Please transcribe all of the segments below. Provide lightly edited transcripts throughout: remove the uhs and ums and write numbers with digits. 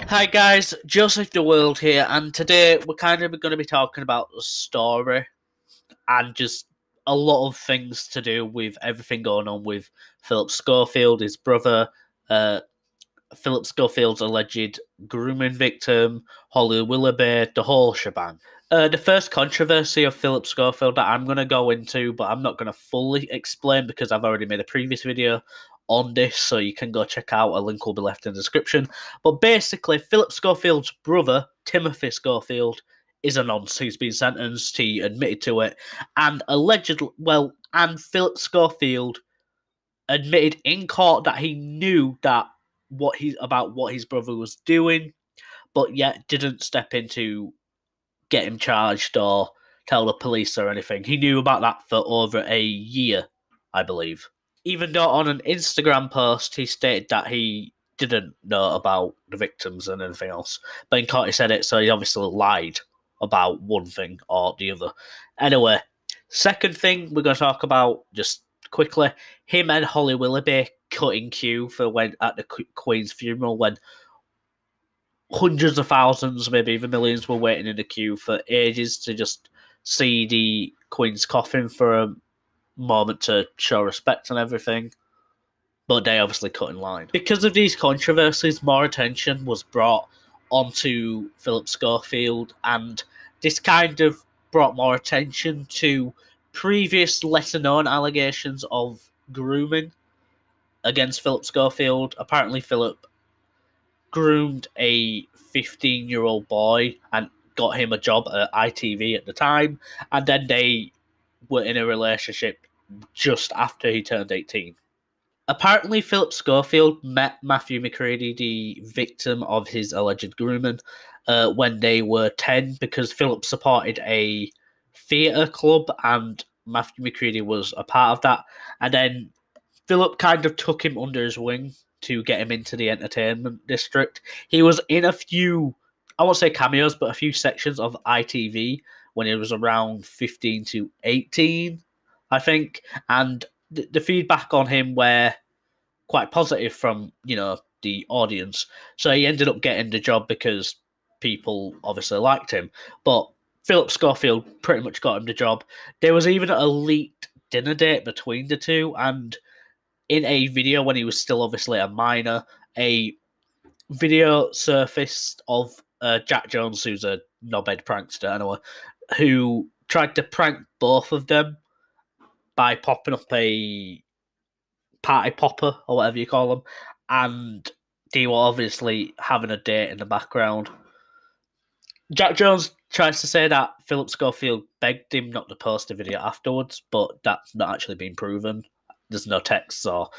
Hi guys, Joseph the World here, and today we're kind of going to be talking about the story and just a lot of things to do with everything going on with Phillip Schofield, his brother, uh, Phillip Schofield's alleged grooming victim, Holly Willoughby, the whole shebang. The first controversy of Phillip Schofield that I'm going to go into, but I'm not going to fully explain because I've already made a previous video on this, so you can go check out. A link will be left in the description. But basically, Phillip Schofield's brother, Timothy Schofield, is a nonce. He's been sentenced, he admitted to it, and Phillip Schofield admitted in court that he knew that what his brother was doing, but yet didn't step in to get him charged or tell the police or anything. He knew about that for over a year, I believe. Even though on an Instagram post he stated that he didn't know about the victims and anything else. But in court he said it, so he obviously lied about one thing or the other. Anyway, second thing we're going to talk about, just quickly, him and Holly Willoughby cutting queue for when at the Queen's funeral when hundreds of thousands, maybe even millions, were waiting in the queue for ages to just see the Queen's coffin for a moment to show respect and everything. But they obviously cut in line. Because of these controversies, more attention was brought onto Phillip Schofield, and this kind of brought more attention to previous lesser-known allegations of grooming against Phillip Schofield. Apparently, Phillip groomed a 15-year-old boy and got him a job at ITV at the time, and then they were in a relationship just after he turned 18. Apparently, Phillip Schofield met Matthew McCready, the victim of his alleged grooming, when they were 10, because Phillip supported a theatre club and Matthew McCready was a part of that. And then Phillip kind of took him under his wing to get him into the entertainment district. He was in a few, I won't say cameos, but a few sections of ITV when he was around 15 to 18, I think. And the feedback on him were quite positive from, the audience. So he ended up getting the job because people obviously liked him. But Phillip Schofield pretty much got him the job. There was even a leaked dinner date between the two, and in a video when he was still obviously a minor, a video surfaced of Jack Jones, who's a knobhead prankster anyway, who tried to prank both of them by popping up a party popper or whatever you call them, and they were obviously having a date in the background. Jack Jones tries to say that Phillip Schofield begged him not to post the video afterwards, but that's not actually been proven. There's no texts or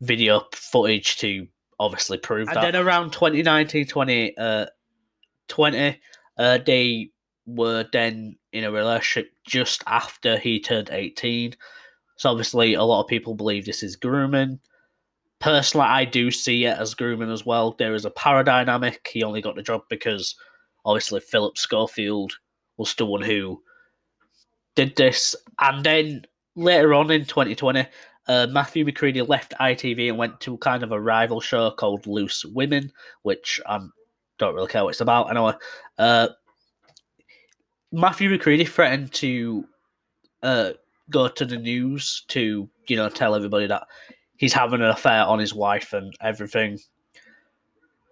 video footage to obviously prove that. And then around 2019, 2020, they were then in a relationship just after he turned 18. So obviously a lot of people believe this is grooming. Personally, I do see it as grooming as well. There is a power dynamic. He only got the job because obviously Phillip Schofield was the one who did this. And then later on in 2020, Matthew McCready left ITV and went to kind of a rival show called Loose Women, which I don't really care what it's about. Anyway, Matthew McCready threatened to go to the news to, tell everybody that he's having an affair on his wife and everything.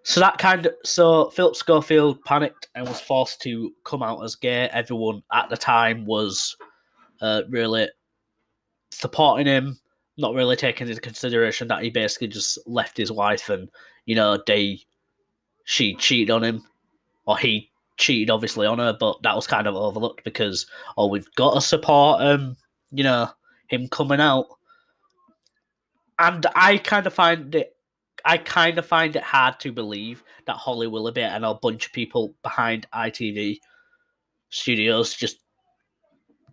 So Phillip Schofield panicked and was forced to come out as gay. Everyone at the time was really supporting him, not really taking into consideration that he basically just left his wife and, she cheated on him, or he cheated obviously on her, but that was kind of overlooked because, we've got to support him, him coming out. And I kind of find it hard to believe that Holly Willoughby and a bunch of people behind ITV Studios just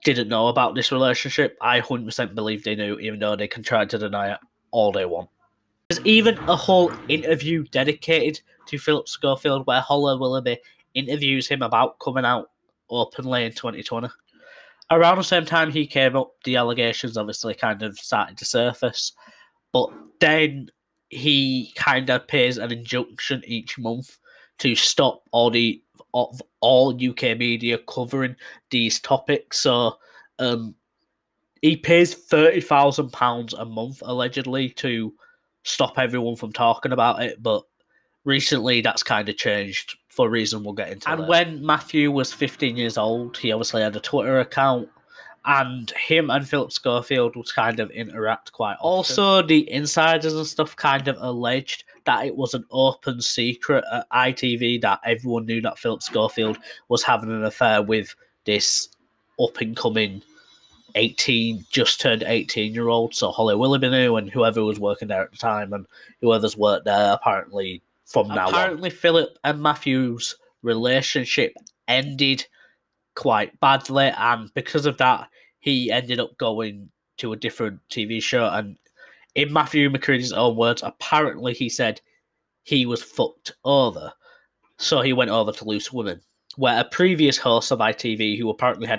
didn't know about this relationship. I 100% believe they knew, even though they can try to deny it all they want. There's even a whole interview dedicated to Phillip Schofield where Holly Willoughby interviews him about coming out openly in 2020. Around the same time he came up, the allegations obviously kind of started to surface. But then he kind of pays an injunction each month to stop all UK media covering these topics. So he pays £30,000 a month allegedly to stop everyone from talking about it, but recently that's kind of changed for a reason we'll get into. And when Matthew was 15 years old, he obviously had a Twitter account, and him and Phillip Schofield would kind of interact quite often. Also, the insiders and stuff kind of alleged that it was an open secret at ITV that everyone knew that Phillip Schofield was having an affair with this up-and-coming just turned 18-year-old, so Holly Willoughby knew, and whoever was working there at the time, and whoever's worked there apparently from now on. Apparently, Philip and Matthew's relationship ended quite badly, and because of that, he ended up going to a different TV show. And in Matthew McCready's own words, apparently he said he was fucked over, so he went over to Loose Women, where a previous host of ITV, who apparently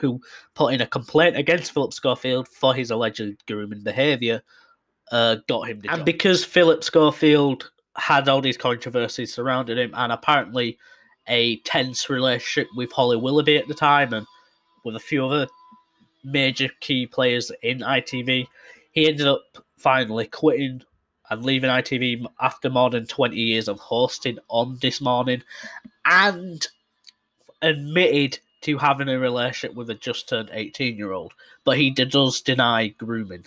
who put in a complaint against Phillip Schofield for his alleged grooming behaviour, got him the job. And because Phillip Schofield had all these controversies surrounding him, and apparently a tense relationship with Holly Willoughby at the time, and with a few other major key players in ITV, he ended up finally quitting and leaving ITV after more than 20 years of hosting on This Morning, and admitted to having a relationship with a just turned 18-year-old, but he does deny grooming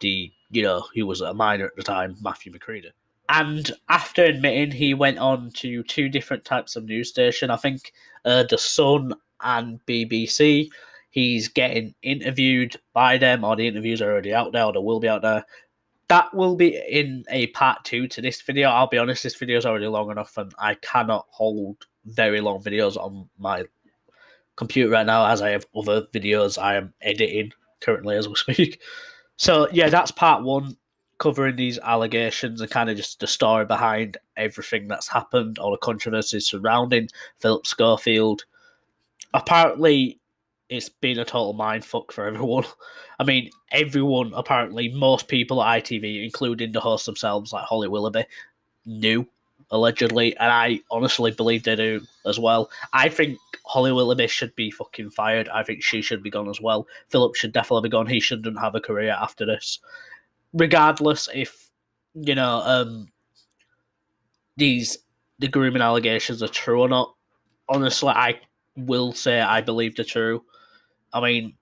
who was a minor at the time, Matthew McCready. And after admitting, he went on to two different types of news station, I think The Sun and BBC. He's getting interviewed by them, or the interviews are already out there, or they will be out there. That will be in a part 2 to this video. I'll be honest, this video is already long enough, and I cannot hold very long videos on my computer right now, as I have other videos I am editing currently as we speak. So yeah, that's part 1, covering these allegations and kind of just the story behind everything that's happened, all the controversies surrounding Phillip Schofield. Apparently, it's been a total mindfuck for everyone. I mean, everyone, apparently, most people at ITV, including the hosts themselves, like Holly Willoughby, knew, allegedly, and I honestly believe they do as well. I think Holly Willoughby should be fucking fired. I think she should be gone as well. Phillip should definitely be gone. He shouldn't have a career after this. Regardless if, the grooming allegations are true or not, honestly, I will say I believe they're true. I mean,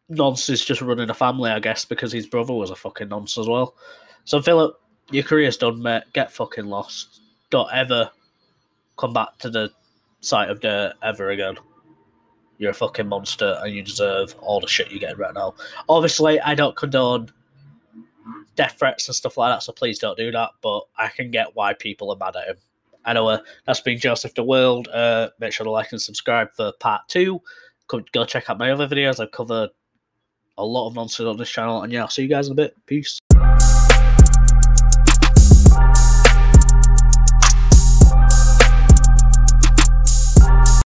Nonce is just running a family, I guess, because his brother was a fucking nonce as well. So, Phillip, your career's done, mate. Get fucking lost. Don't ever come back to the sight of dirt ever again. You're a fucking monster, and you deserve all the shit you're getting right now. Obviously, I don't condone death threats and stuff like that, so please don't do that, but I can get why people are mad at him. Anyway, that's been Joseph the World. Make sure to like and subscribe for part 2. Go check out my other videos. I've covered a lot of nonsense on this channel, and yeah, I'll see you guys in a bit. Peace.